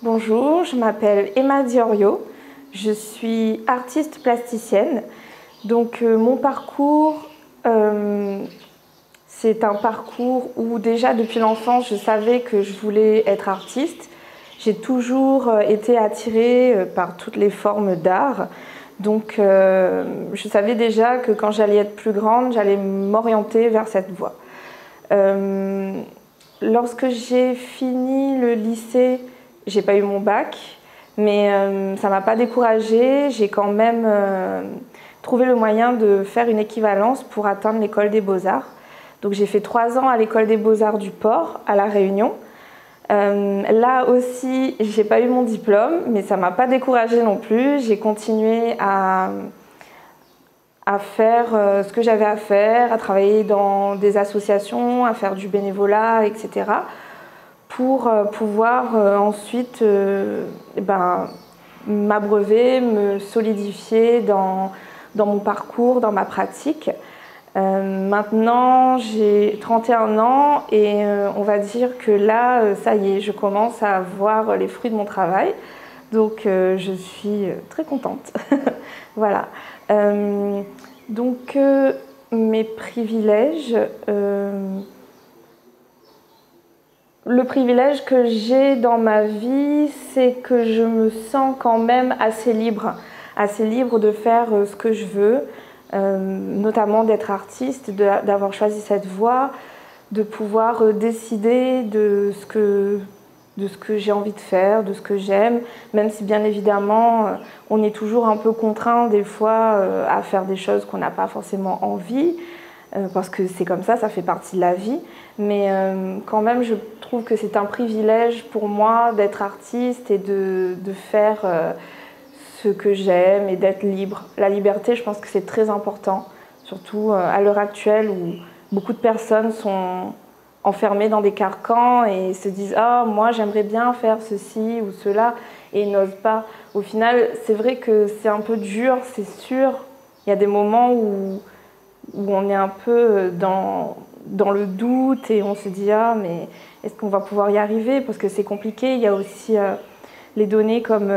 Bonjour, je m'appelle Emma Diorio, je suis artiste plasticienne. Donc mon parcours, c'est un parcours où déjà depuis l'enfance je savais que je voulais être artiste. J'ai toujours été attirée par toutes les formes d'art. Donc je savais déjà que quand j'allais être plus grande, j'allais m'orienter vers cette voie. Lorsque j'ai fini le lycée, j'ai pas eu mon bac, mais ça m'a pas découragée. J'ai quand même trouvé le moyen de faire une équivalence pour atteindre l'école des Beaux-Arts. Donc j'ai fait 3 ans à l'école des Beaux-Arts du Port, à La Réunion. Là aussi, j'ai pas eu mon diplôme, mais ça m'a pas découragée non plus. J'ai continué à faire ce que j'avais à faire, à travailler dans des associations, à faire du bénévolat, etc. pour pouvoir ensuite m'abreuver, me solidifier dans mon parcours, dans ma pratique. Maintenant, j'ai 31 ans et on va dire que là, ça y est, je commence à voir les fruits de mon travail. Donc, je suis très contente. Voilà. Donc, mes privilèges. Le privilège que j'ai dans ma vie, c'est que je me sens quand même assez libre de faire ce que je veux, notamment d'être artiste, d'avoir choisi cette voie, de pouvoir décider de ce que j'ai envie de faire, de ce que j'aime, même si bien évidemment on est toujours un peu contraint des fois à faire des choses qu'on n'a pas forcément envie, parce que c'est comme ça fait partie de la vie. Mais quand même, je trouve que c'est un privilège pour moi d'être artiste et de faire ce que j'aime et d'être libre. La liberté, je pense que c'est très important, surtout à l'heure actuelle où beaucoup de personnes sont enfermées dans des carcans et se disent « Ah, moi j'aimerais bien faire ceci ou cela » et n'osent pas. Au final, c'est vrai que c'est un peu dur, c'est sûr. Il y a des moments où on est un peu dans le doute et on se dit « Ah, mais est-ce qu'on va pouvoir y arriver ?» Parce que c'est compliqué. Il y a aussi les données comme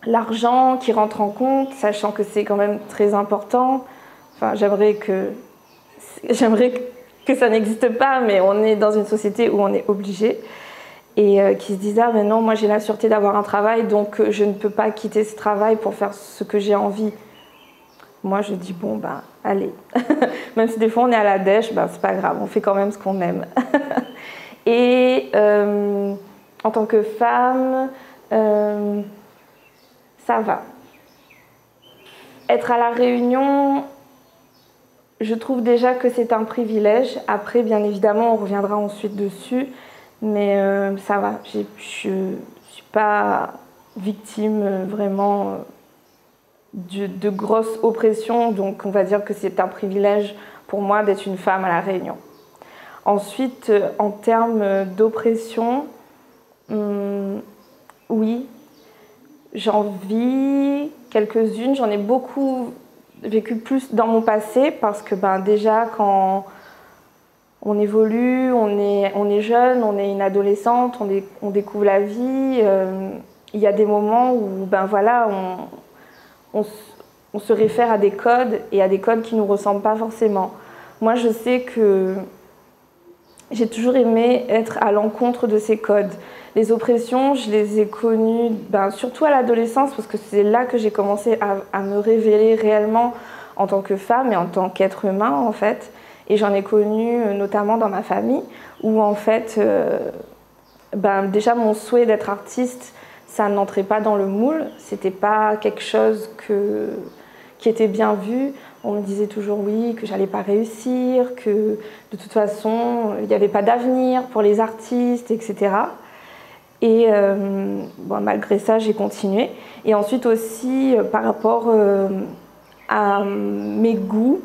l'argent qui rentre en compte, sachant que c'est quand même très important. Enfin, j'aimerais que ça n'existe pas, mais on est dans une société où on est obligé. Et qui se disent « Ah, mais non, moi j'ai la sûreté d'avoir un travail, donc je ne peux pas quitter ce travail pour faire ce que j'ai envie. » Moi, je dis, bon, ben, allez. Même si des fois, on est à la dèche, ben, c'est pas grave, on fait quand même ce qu'on aime. Et en tant que femme, ça va. Être à La Réunion, je trouve déjà que c'est un privilège. Après, bien évidemment, on reviendra ensuite dessus. Mais ça va, je ne suis pas victime vraiment de grosses oppressions, donc on va dire que c'est un privilège pour moi d'être une femme à La Réunion. Ensuite, en termes d'oppression, oui, j'en vis quelques-unes, j'en ai beaucoup vécu plus dans mon passé parce que déjà quand on évolue, on est jeune, on est une adolescente, on découvre la vie, il y a des moments où on se réfère à des codes et à des codes qui ne nous ressemblent pas forcément. Moi, je sais que j'ai toujours aimé être à l'encontre de ces codes. Les oppressions, je les ai connues surtout à l'adolescence parce que c'est là que j'ai commencé à me révéler réellement en tant que femme et en tant qu'être humain, en fait. Et j'en ai connu notamment dans ma famille où, en fait, déjà mon souhait d'être artiste, ça n'entrait pas dans le moule, c'était pas quelque chose qui était bien vu. On me disait toujours oui, que j'allais pas réussir, que de toute façon, il n'y avait pas d'avenir pour les artistes, etc. Et malgré ça, j'ai continué. Et ensuite aussi, par rapport à mes goûts,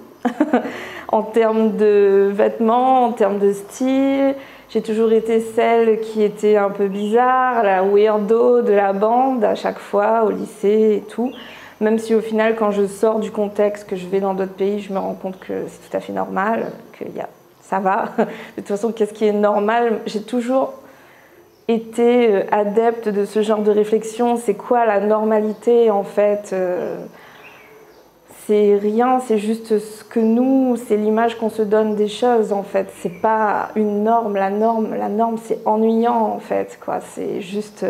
en termes de vêtements, en termes de style, j'ai toujours été celle qui était un peu bizarre, la weirdo de la bande à chaque fois, au lycée et tout. Même si au final, quand je sors du contexte, que je vais dans d'autres pays, je me rends compte que c'est tout à fait normal, ça va. De toute façon, qu'est-ce qui est normal? J'ai toujours été adepte de ce genre de réflexion. C'est quoi la normalité en fait? C'est rien, c'est juste ce que nous, c'est l'image qu'on se donne des choses en fait. C'est pas une norme, la norme c'est ennuyant en fait, quoi. C'est juste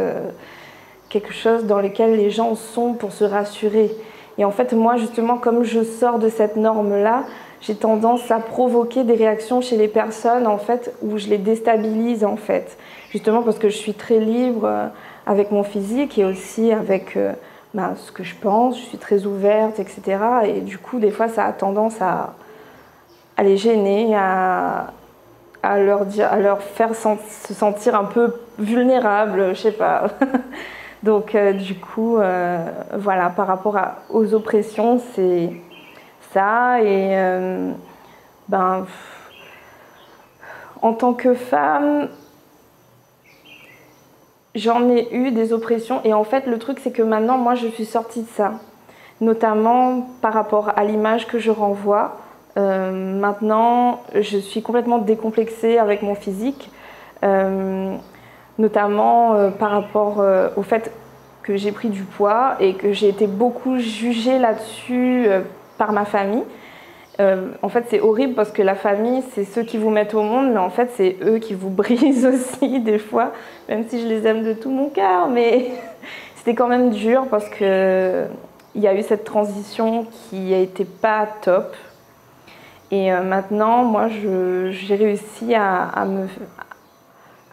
quelque chose dans lequel les gens sont pour se rassurer. Et en fait, moi justement, comme je sors de cette norme-là, j'ai tendance à provoquer des réactions chez les personnes en fait, où je les déstabilise en fait. Justement parce que je suis très libre avec mon physique et aussi avec ce que je pense, je suis très ouverte, etc. Et du coup, des fois, ça a tendance à les gêner, à leur faire se sentir un peu vulnérable, je sais pas. Donc, du coup, voilà, par rapport aux oppressions, c'est ça. Et en tant que femme, j'en ai eu des oppressions et en fait le truc c'est que maintenant moi je suis sortie de ça, notamment par rapport à l'image que je renvoie. Maintenant je suis complètement décomplexée avec mon physique, notamment par rapport au fait que j'ai pris du poids et que j'ai été beaucoup jugée là-dessus par ma famille. En fait, c'est horrible parce que la famille, c'est ceux qui vous mettent au monde, mais en fait, c'est eux qui vous brisent aussi des fois, même si je les aime de tout mon cœur. Mais c'était quand même dur parce qu'il y a eu cette transition qui a été pas top. Et maintenant, moi, j'ai réussi à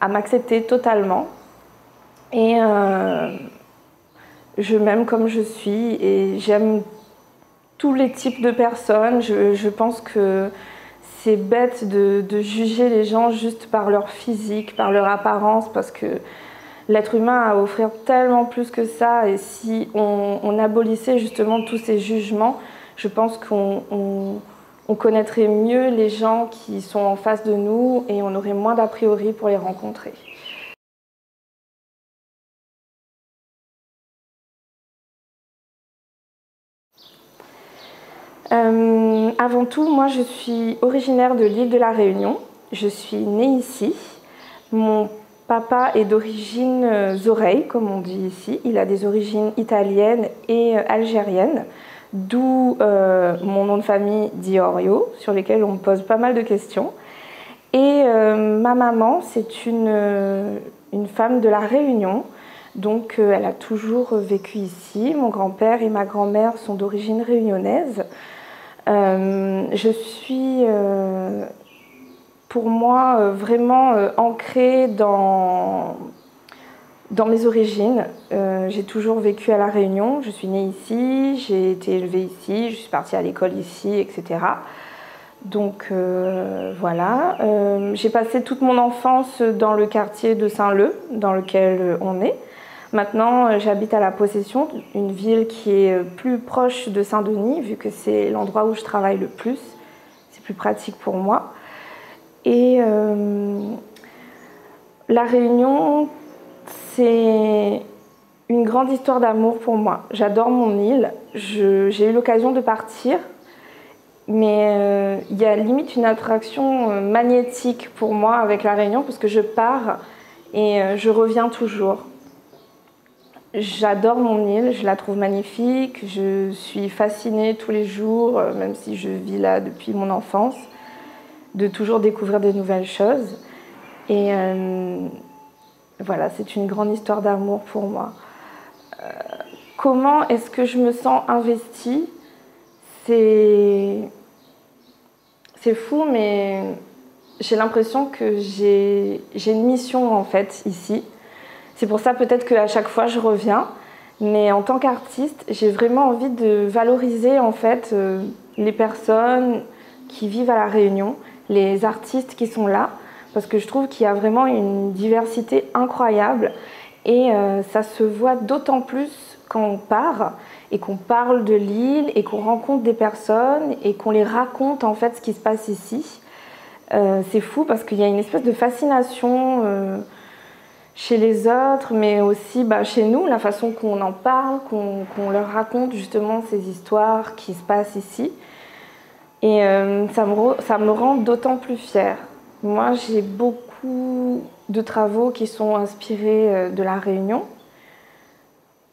m'accepter totalement. Et je m'aime comme je suis et j'aime tous les types de personnes. Je pense que c'est bête de juger les gens juste par leur physique, par leur apparence, parce que l'être humain a à offrir tellement plus que ça. Et si on abolissait justement tous ces jugements, je pense qu'on connaîtrait mieux les gens qui sont en face de nous et on aurait moins d'a priori pour les rencontrer. Avant tout, moi je suis originaire de l'île de la Réunion. Je suis née ici. Mon papa est d'origine Zoreille, comme on dit ici. Il a des origines italiennes et algériennes, d'où mon nom de famille Diorio, sur lesquels on me pose pas mal de questions. Et ma maman, c'est une femme de la Réunion, donc elle a toujours vécu ici. Mon grand-père et ma grand-mère sont d'origine réunionnaise. Je suis, pour moi, vraiment ancrée dans mes origines. J'ai toujours vécu à La Réunion, je suis née ici, j'ai été élevée ici, je suis partie à l'école ici, etc. Donc voilà. J'ai passé toute mon enfance dans le quartier de Saint-Leu, dans lequel on est. Maintenant, j'habite à La Possession, une ville qui est plus proche de Saint-Denis, vu que c'est l'endroit où je travaille le plus. C'est plus pratique pour moi. Et La Réunion, c'est une grande histoire d'amour pour moi. J'adore mon île. J'ai eu l'occasion de partir, mais il y a limite une attraction magnétique pour moi avec La Réunion, parce que je pars et je reviens toujours. J'adore mon île, je la trouve magnifique, je suis fascinée tous les jours, même si je vis là depuis mon enfance, de toujours découvrir de nouvelles choses. Et voilà, c'est une grande histoire d'amour pour moi. Comment est-ce que je me sens investie? C'est fou, mais j'ai l'impression que j'ai une mission en fait ici. C'est pour ça peut-être qu'à chaque fois je reviens, mais en tant qu'artiste, j'ai vraiment envie de valoriser en fait les personnes qui vivent à La Réunion, les artistes qui sont là, parce que je trouve qu'il y a vraiment une diversité incroyable et ça se voit d'autant plus quand on part et qu'on parle de l'île et qu'on rencontre des personnes et qu'on les raconte en fait ce qui se passe ici. C'est fou parce qu'il y a une espèce de fascination chez les autres, mais aussi chez nous, la façon qu'on en parle, qu'on leur raconte justement ces histoires qui se passent ici. Et ça me rend d'autant plus fière. Moi, j'ai beaucoup de travaux qui sont inspirés de la Réunion.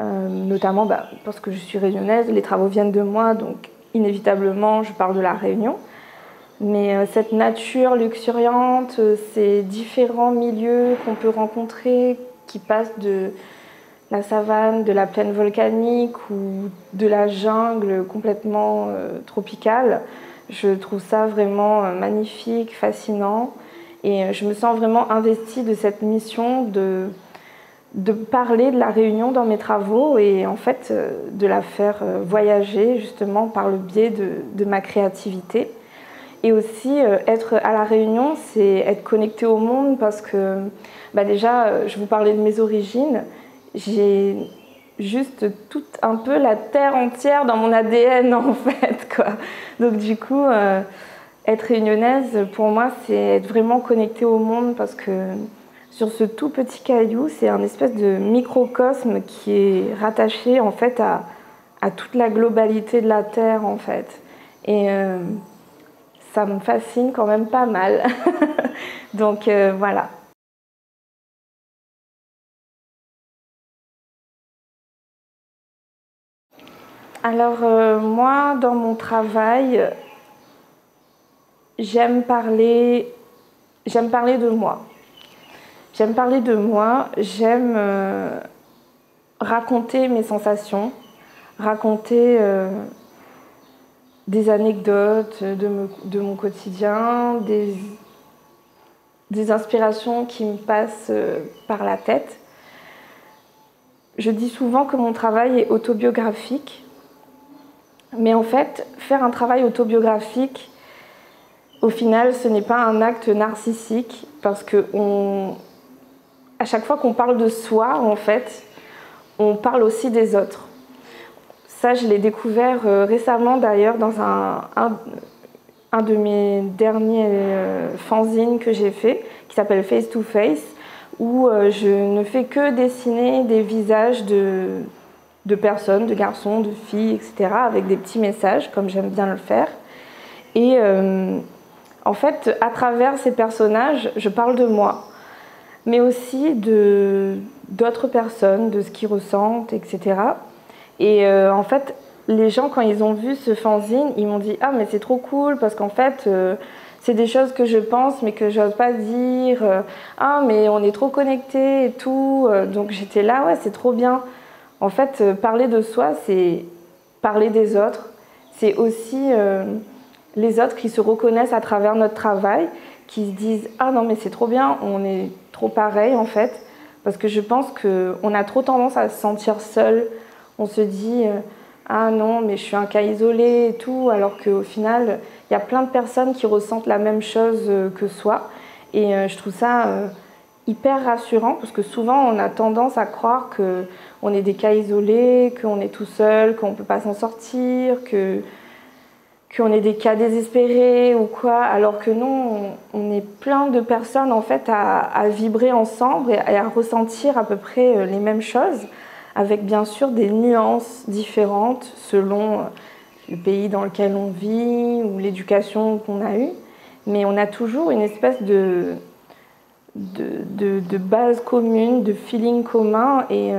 Notamment parce que je suis réunionnaise, les travaux viennent de moi, donc inévitablement je parle de la Réunion. Mais cette nature luxuriante, ces différents milieux qu'on peut rencontrer, qui passent de la savane, de la plaine volcanique ou de la jungle complètement tropicale, je trouve ça vraiment magnifique, fascinant. Et je me sens vraiment investie de cette mission de parler de la Réunion dans mes travaux et en fait de la faire voyager justement par le biais de ma créativité. Et aussi, être à La Réunion, c'est être connecté au monde parce que déjà, je vous parlais de mes origines. J'ai juste toute un peu la terre entière dans mon ADN en fait, quoi. Donc du coup, être réunionnaise, pour moi, c'est être vraiment connecté au monde parce que sur ce tout petit caillou, c'est un espèce de microcosme qui est rattaché en fait à toute la globalité de la Terre en fait. Et ça me fascine quand même pas mal. Donc voilà. Alors moi, dans mon travail, j'aime parler de moi. J'aime parler de moi, j'aime raconter mes sensations, raconter des anecdotes de mon quotidien, des inspirations qui me passent par la tête. Je dis souvent que mon travail est autobiographique, mais en fait, faire un travail autobiographique, au final, ce n'est pas un acte narcissique, parce que à chaque fois qu'on parle de soi, en fait, on parle aussi des autres. Ça, je l'ai découvert récemment d'ailleurs dans un de mes derniers fanzines que j'ai fait, qui s'appelle Face to Face, où je ne fais que dessiner des visages de personnes, de garçons, de filles, etc., avec des petits messages, comme j'aime bien le faire. Et en fait, à travers ces personnages, je parle de moi, mais aussi d'autres personnes, de ce qu'ils ressentent, etc. Et en fait, les gens, quand ils ont vu ce fanzine, ils m'ont dit « Ah, mais c'est trop cool, parce qu'en fait, c'est des choses que je pense, mais que j'ose pas dire. Ah, mais on est trop connectés et tout. » Donc j'étais là, ouais, c'est trop bien. En fait, parler de soi, c'est parler des autres. C'est aussi les autres qui se reconnaissent à travers notre travail, qui se disent « Ah non, mais c'est trop bien, on est trop pareil, en fait. » Parce que je pense qu'on a trop tendance à se sentir seul. On se dit « Ah non, mais je suis un cas isolé et tout », alors qu'au final, il y a plein de personnes qui ressentent la même chose que soi. Et je trouve ça hyper rassurant, parce que souvent, on a tendance à croire qu'on est des cas isolés, qu'on est tout seul, qu'on ne peut pas s'en sortir, qu'on est des cas désespérés ou quoi, alors que non, on est plein de personnes en fait à vibrer ensemble et à ressentir à peu près les mêmes choses, avec bien sûr des nuances différentes selon le pays dans lequel on vit ou l'éducation qu'on a eue. Mais on a toujours une espèce de base commune, de feeling commun. Et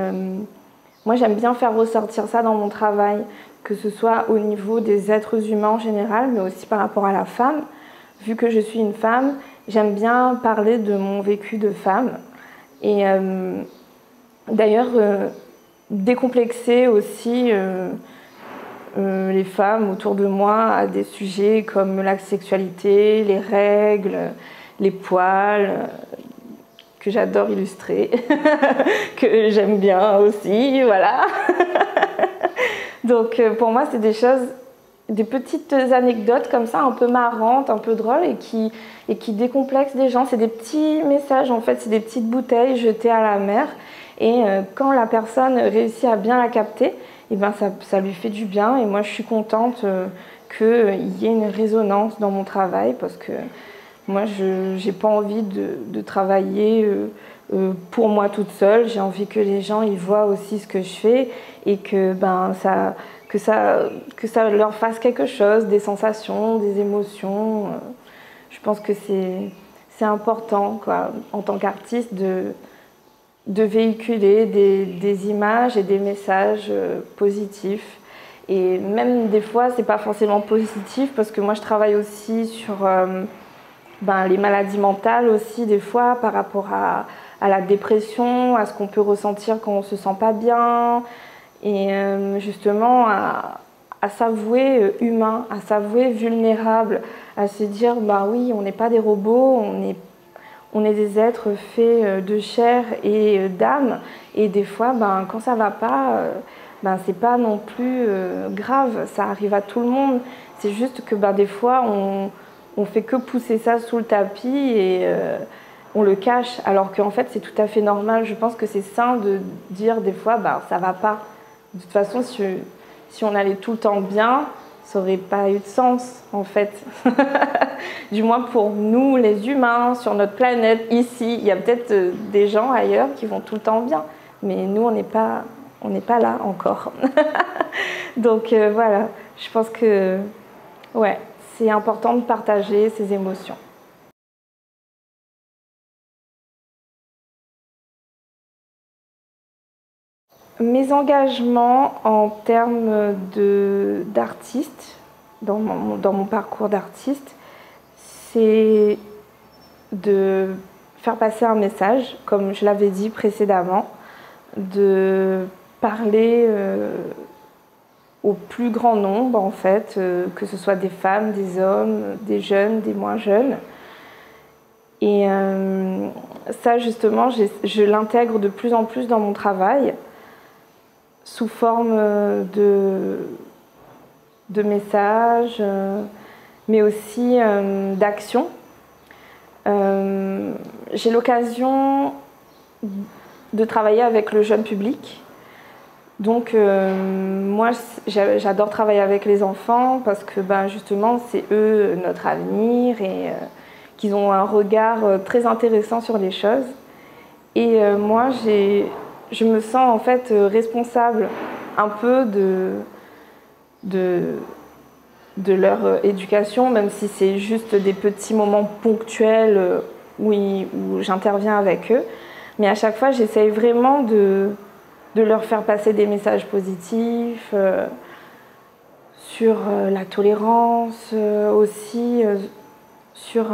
moi, j'aime bien faire ressortir ça dans mon travail, que ce soit au niveau des êtres humains en général, mais aussi par rapport à la femme. Vu que je suis une femme, j'aime bien parler de mon vécu de femme. Et d'ailleurs, décomplexer aussi les femmes autour de moi à des sujets comme la sexualité, les règles, les poils, que j'adore illustrer, que j'aime bien aussi, voilà. Donc pour moi, c'est des choses, des petites anecdotes comme ça, un peu marrantes, un peu drôles et qui décomplexent les gens. C'est des petits messages, en fait, c'est des petites bouteilles jetées à la mer. Et quand la personne réussit à bien la capter, et ben ça lui fait du bien. Et moi, je suis contente qu'il y ait une résonance dans mon travail, parce que moi, je n'ai pas envie de travailler pour moi toute seule. J'ai envie que les gens ils voient aussi ce que je fais et que ça leur fasse quelque chose, des sensations, des émotions. Je pense que c'est c'est important, quoi, en tant qu'artiste, de véhiculer des images et des messages positifs. Et même des fois, c'est pas forcément positif parce que moi, je travaille aussi sur les maladies mentales aussi, des fois, par rapport à la dépression, à ce qu'on peut ressentir quand on se sent pas bien. Et justement, à s'avouer humain, à s'avouer vulnérable, à se dire, bah oui, on n'est pas des robots, on est des êtres faits de chair et d'âme. Et des fois, quand ça va pas, c'est pas non plus grave, ça arrive à tout le monde. C'est juste que des fois, on fait que pousser ça sous le tapis et on le cache, alors qu'en fait, c'est tout à fait normal. Je pense que c'est sain de dire des fois, ça va pas. De toute façon, si on allait tout le temps bien, ça n'aurait pas eu de sens, en fait. Du moins pour nous, les humains, sur notre planète, ici. Il y a peut-être des gens ailleurs qui vont tout le temps bien. Mais nous, on n'est pas là encore. Donc voilà, je pense que ouais, c'est important de partager ses émotions. Mes engagements en termes d'artiste, dans mon parcours d'artiste, c'est de faire passer un message, comme je l'avais dit précédemment, de parler au plus grand nombre, en fait, que ce soit des femmes, des hommes, des jeunes, des moins jeunes. Et ça, justement, je l'intègre de plus en plus dans mon travail, sous forme de messages, mais aussi d'actions. J'ai l'occasion de travailler avec le jeune public. Donc moi, j'adore travailler avec les enfants parce que justement, c'est eux notre avenir et qu'ils ont un regard très intéressant sur les choses. Et moi, je me sens en fait responsable un peu de leur éducation, même si c'est juste des petits moments ponctuels où j'interviens avec eux. Mais à chaque fois, j'essaye vraiment de leur faire passer des messages positifs sur la tolérance, aussi sur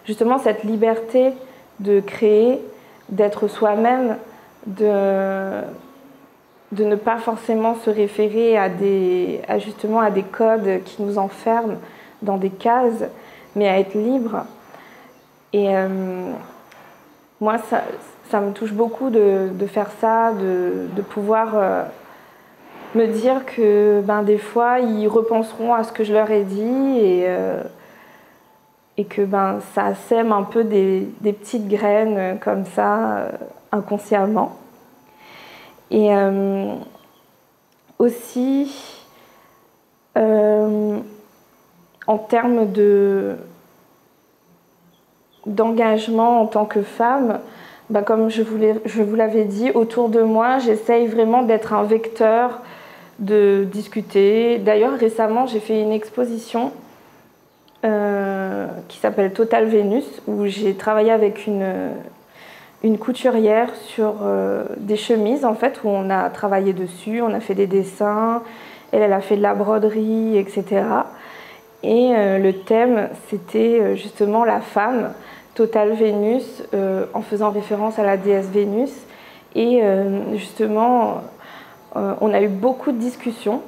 justement cette liberté de créer, d'être soi-même, de ne pas forcément se référer justement à des codes qui nous enferment dans des cases, mais à être libre. Et moi, ça me touche beaucoup de faire ça, de pouvoir me dire que des fois, ils repenseront à ce que je leur ai dit et que ça sème un peu des petites graines comme ça, inconsciemment. Et aussi, en termes d'engagement en tant que femme, comme je vous l'avais dit, autour de moi, j'essaye vraiment d'être un vecteur, de discuter. D'ailleurs, récemment, j'ai fait une exposition qui s'appelle Total Vénus, où j'ai travaillé avec une couturière sur des chemises, en fait, où on a travaillé dessus, on a fait des dessins, elle a fait de la broderie, etc. Et le thème, c'était justement la femme, Total Vénus, en faisant référence à la déesse Vénus. Et justement, on a eu beaucoup de discussions,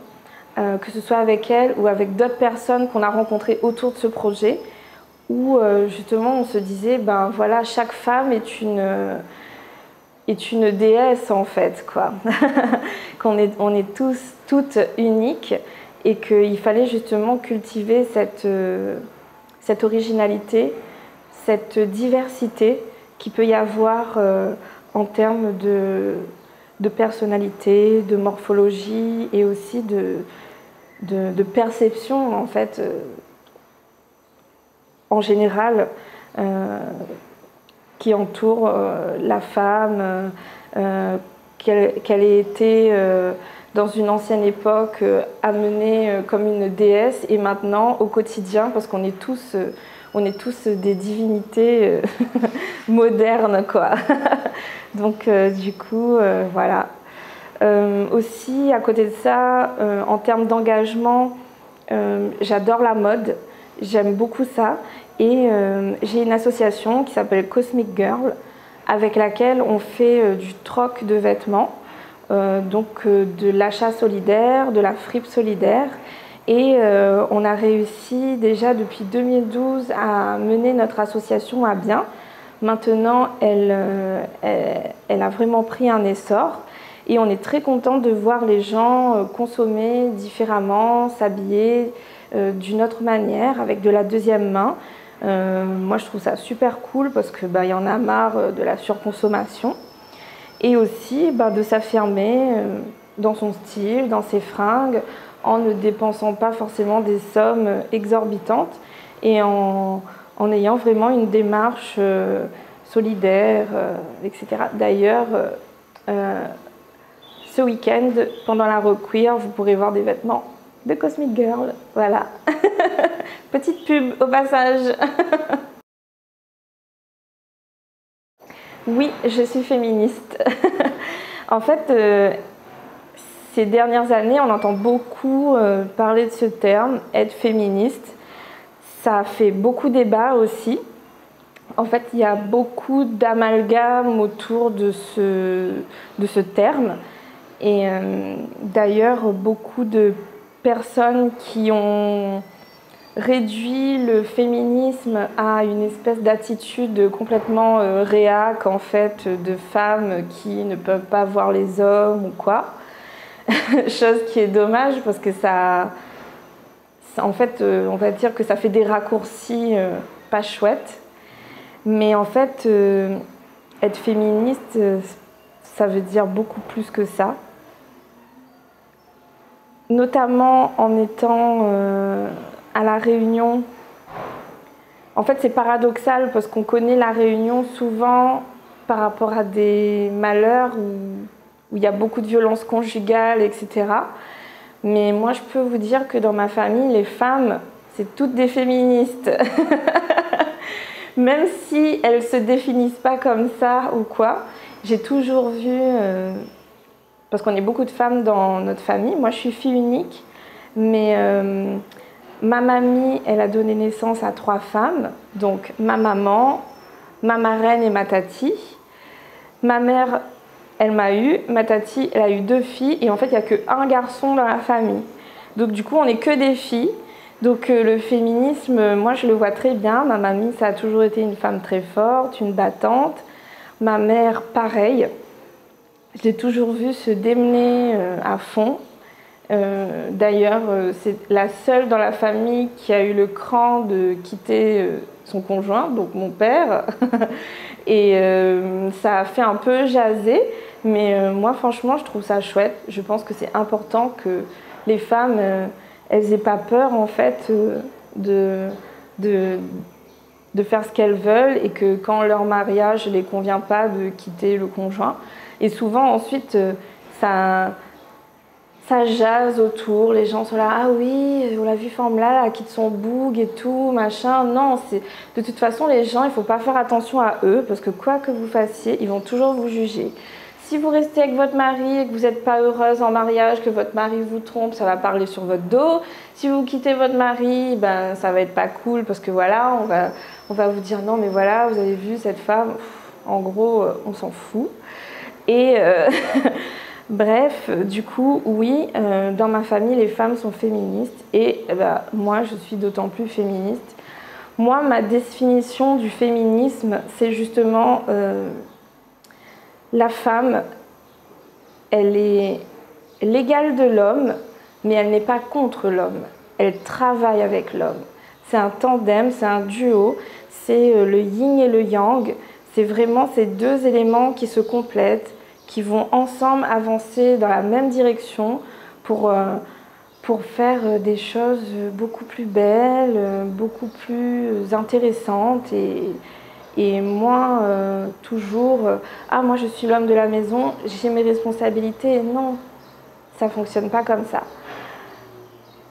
que ce soit avec elle ou avec d'autres personnes qu'on a rencontrées autour de ce projet, où justement on se disait, voilà, chaque femme est une déesse en fait, quoi. On est toutes uniques et qu'il fallait justement cultiver cette originalité, cette diversité qu'il peut y avoir en termes de personnalité, de morphologie et aussi de perception en fait, en général, qui entoure la femme, qu'elle ait été dans une ancienne époque amenée comme une déesse et maintenant au quotidien, parce qu'on est tous on est tous des divinités modernes, quoi. Donc du coup, voilà. Aussi, à côté de ça, en termes d'engagement, j'adore la mode, j'aime beaucoup ça. Et j'ai une association qui s'appelle Cosmic Girl, avec laquelle on fait du troc de vêtements, donc de l'achat solidaire, de la fripe solidaire. Et on a réussi déjà depuis 2012 à mener notre association à bien. Maintenant, elle a vraiment pris un essor et on est très content de voir les gens consommer différemment, s'habiller d'une autre manière, avec de la deuxième main. Moi, je trouve ça super cool parce que y en a marre de la surconsommation. Et aussi de s'affirmer dans son style, dans ses fringues, en ne dépensant pas forcément des sommes exorbitantes et en ayant vraiment une démarche solidaire, etc. D'ailleurs, ce week-end, pendant la Rock Queer, vous pourrez voir des vêtements de Cosmic Girl. Voilà. Petite pub au passage. Oui, je suis féministe. En fait, ces dernières années, on entend beaucoup parler de ce terme, être féministe. Ça fait beaucoup débat aussi. En fait, il y a beaucoup d'amalgames autour de ce terme. Et d'ailleurs, beaucoup de personnes qui ont réduit le féminisme à une espèce d'attitude complètement réac, en fait, de femmes qui ne peuvent pas voir les hommes ou quoi. Chose qui est dommage parce que ça en fait, on va dire que ça fait des raccourcis pas chouettes. Mais en fait, être féministe, ça veut dire beaucoup plus que ça. Notamment en étant à La Réunion. En fait, c'est paradoxal parce qu'on connaît La Réunion souvent par rapport à des malheurs où il y a beaucoup de violences conjugales, etc. Mais moi, je peux vous dire que dans ma famille, les femmes, c'est toutes des féministes. Même si elles ne se définissent pas comme ça ou quoi, j'ai toujours vu, parce qu'on est beaucoup de femmes dans notre famille, moi je suis fille unique, mais ma mamie, elle a donné naissance à 3 femmes, donc ma maman, ma marraine et ma tati. Ma mère, elle m'a eu, ma tati, elle a eu 2 filles, et en fait il n'y a qu'un garçon dans la famille. Donc du coup on n'est que des filles. Donc le féminisme, moi je le vois très bien. Ma mamie, ça a toujours été une femme très forte, une battante. Ma mère, pareil. Je l'ai toujours vue se démener à fond. D'ailleurs, c'est la seule dans la famille qui a eu le cran de quitter son conjoint, donc mon père. Et ça a fait un peu jaser. Mais moi, franchement, je trouve ça chouette. Je pense que c'est important que les femmes... elles n'aient pas peur en fait de faire ce qu'elles veulent et que quand leur mariage ne les convient pas de quitter le conjoint. Et souvent ensuite ça jase autour, les gens sont là, ah oui, on l'a vu Formla, elle quitte son boug et tout, machin. Non, de toute façon les gens, il ne faut pas faire attention à eux parce que quoi que vous fassiez, ils vont toujours vous juger. Si vous restez avec votre mari et que vous n'êtes pas heureuse en mariage, que votre mari vous trompe, ça va parler sur votre dos. Si vous quittez votre mari, ça va être pas cool parce que voilà, on va vous dire non mais voilà, vous avez vu cette femme, en gros, on s'en fout. Et bref, du coup, oui, dans ma famille, les femmes sont féministes et moi, je suis d'autant plus féministe. Moi, ma définition du féminisme, c'est justement... la femme, elle est l'égale de l'homme, mais elle n'est pas contre l'homme. Elle travaille avec l'homme. C'est un tandem, c'est un duo, c'est le yin et le yang. C'est vraiment ces 2 éléments qui se complètent, qui vont ensemble avancer dans la même direction pour faire des choses beaucoup plus belles, beaucoup plus intéressantes et moi, toujours, ah moi je suis l'homme de la maison, j'ai mes responsabilités. Non, ça ne fonctionne pas comme ça.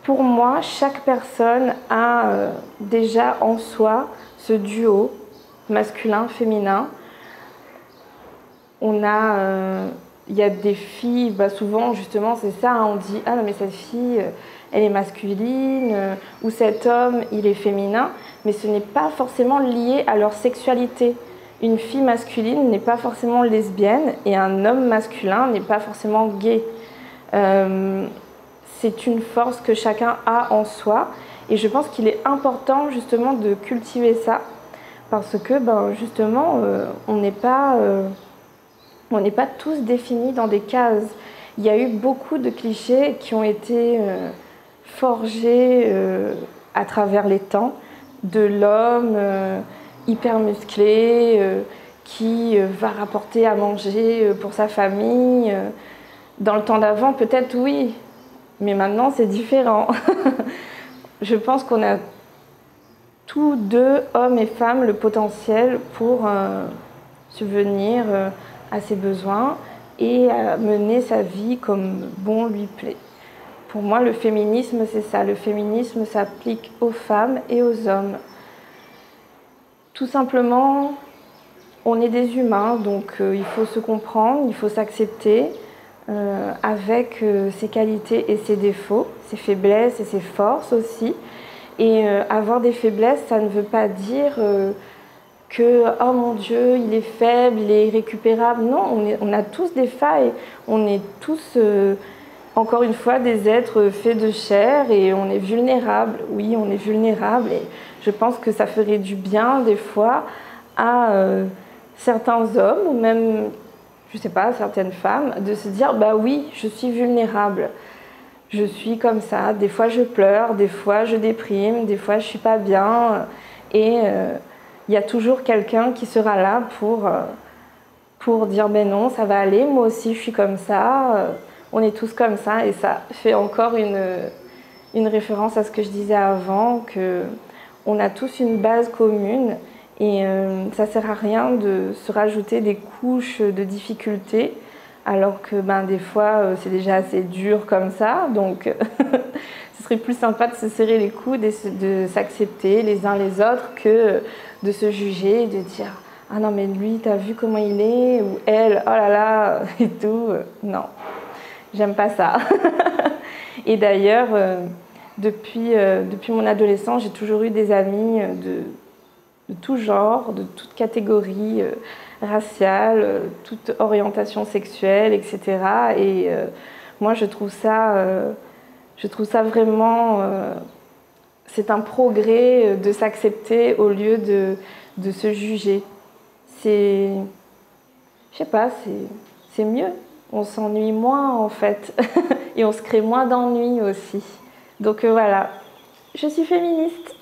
Pour moi, chaque personne a déjà en soi ce duo masculin-féminin. Il y a des filles, souvent justement c'est ça, hein, on dit ah non mais cette fille elle est masculine ou cet homme il est féminin, mais ce n'est pas forcément lié à leur sexualité. Une fille masculine n'est pas forcément lesbienne et un homme masculin n'est pas forcément gay. C'est une force que chacun a en soi et je pense qu'il est important justement de cultiver ça parce que justement on n'est pas tous définis dans des cases. Il y a eu beaucoup de clichés qui ont été forgés à travers les temps, de l'homme hyper musclé qui va rapporter à manger pour sa famille. Dans le temps d'avant, peut-être oui, mais maintenant c'est différent. Je pense qu'on a tous deux, hommes et femmes, le potentiel pour subvenir à ses besoins et à mener sa vie comme bon lui plaît. Pour moi, le féminisme, c'est ça. Le féminisme s'applique aux femmes et aux hommes. Tout simplement, on est des humains, donc il faut se comprendre, il faut s'accepter avec ses qualités et ses défauts, ses faiblesses et ses forces aussi. Et avoir des faiblesses, ça ne veut pas dire que « oh mon Dieu, il est faible, il est irrécupérable ». Non, on a tous des failles, on est tous, encore une fois, des êtres faits de chair et on est vulnérables. Oui, on est vulnérables et je pense que ça ferait du bien des fois à certains hommes ou même, je ne sais pas, certaines femmes, de se dire « bah oui, je suis vulnérable ». Je suis comme ça, des fois je pleure, des fois je déprime, des fois je suis pas bien et il y a toujours quelqu'un qui sera là pour dire ben non, ça va aller, moi aussi je suis comme ça, on est tous comme ça et ça fait encore une référence à ce que je disais avant, qu'on a tous une base commune et ça sert à rien de se rajouter des couches de difficultés alors que des fois c'est déjà assez dur comme ça, donc ce serait plus sympa de se serrer les coudes et de s'accepter les uns les autres que de se juger et de dire « ah non mais lui t'as vu comment il est » ou « elle, oh là là » et tout. Non, j'aime pas ça. Et d'ailleurs, depuis mon adolescence, j'ai toujours eu des amis de tout genre, de toute catégorie raciale, toute orientation sexuelle, etc. Et moi, je trouve ça vraiment... c'est un progrès de s'accepter au lieu de se juger. Je sais pas, c'est mieux. On s'ennuie moins, en fait. Et on se crée moins d'ennuis aussi. Donc voilà, je suis féministe.